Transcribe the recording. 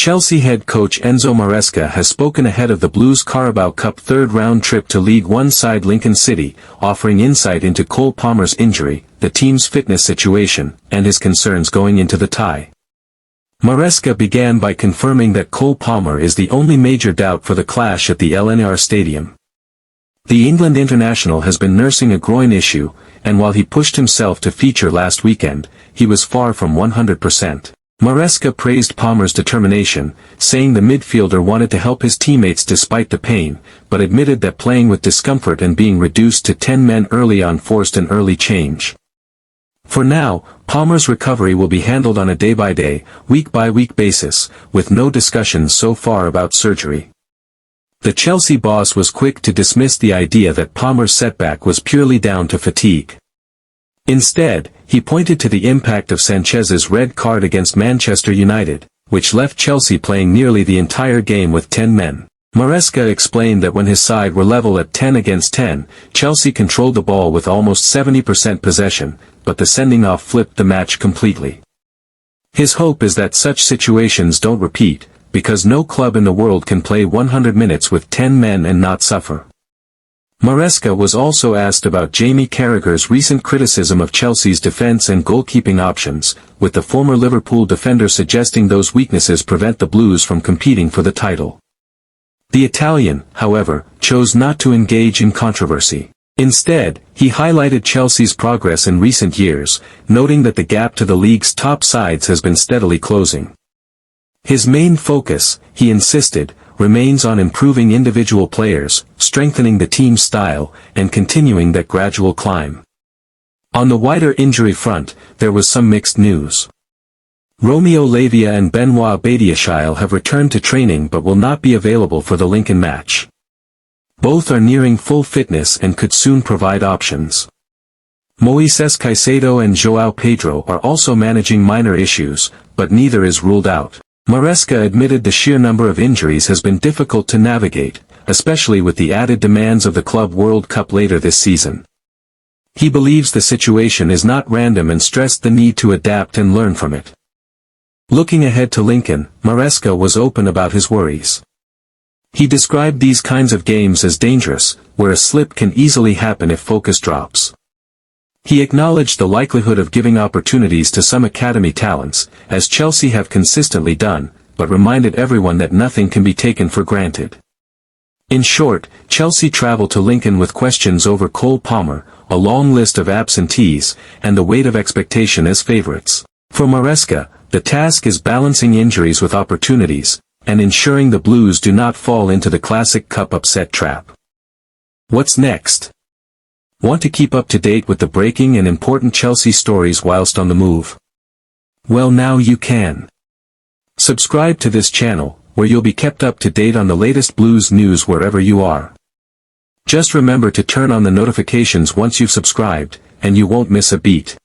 Chelsea head coach Enzo Maresca has spoken ahead of the Blues' Carabao Cup third-round trip to League One side Lincoln City, offering insight into Cole Palmer's injury, the team's fitness situation, and his concerns going into the tie. Maresca began by confirming that Cole Palmer is the only major doubt for the clash at the LNR Stadium. The England international has been nursing a groin issue, and while he pushed himself to feature last weekend, he was far from 100%. Maresca praised Palmer's determination, saying the midfielder wanted to help his teammates despite the pain, but admitted that playing with discomfort and being reduced to 10 men early on forced an early change. For now, Palmer's recovery will be handled on a day-by-day, week-by-week basis, with no discussions so far about surgery. The Chelsea boss was quick to dismiss the idea that Palmer's setback was purely down to fatigue. Instead, he pointed to the impact of Sanchez's red card against Manchester United, which left Chelsea playing nearly the entire game with 10 men. Maresca explained that when his side were level at 10 against 10, Chelsea controlled the ball with almost 70% possession, but the sending off flipped the match completely. His hope is that such situations don't repeat, because no club in the world can play 100 minutes with 10 men and not suffer. Maresca was also asked about Jamie Carragher's recent criticism of Chelsea's defense and goalkeeping options, with the former Liverpool defender suggesting those weaknesses prevent the Blues from competing for the title. The Italian, however, chose not to engage in controversy. Instead, he highlighted Chelsea's progress in recent years, noting that the gap to the league's top sides has been steadily closing. His main focus, he insisted, remains on improving individual players, strengthening the team's style, and continuing that gradual climb. On the wider injury front, there was some mixed news. Romeo Lavia and Benoît Badiashile have returned to training but will not be available for the Lincoln match. Both are nearing full fitness and could soon provide options. Moises Caicedo and João Pedro are also managing minor issues, but neither is ruled out. Maresca admitted the sheer number of injuries has been difficult to navigate, especially with the added demands of the Club World Cup later this season. He believes the situation is not random and stressed the need to adapt and learn from it. Looking ahead to Lincoln, Maresca was open about his worries. He described these kinds of games as dangerous, where a slip can easily happen if focus drops. He acknowledged the likelihood of giving opportunities to some academy talents, as Chelsea have consistently done, but reminded everyone that nothing can be taken for granted. In short, Chelsea traveled to Lincoln with questions over Cole Palmer, a long list of absentees, and the weight of expectation as favourites. For Maresca, the task is balancing injuries with opportunities, and ensuring the Blues do not fall into the classic cup upset trap. What's next? Want to keep up to date with the breaking and important Chelsea stories whilst on the move? Well, now you can. Subscribe to this channel, where you'll be kept up to date on the latest Blues news wherever you are. Just remember to turn on the notifications once you've subscribed, and you won't miss a beat.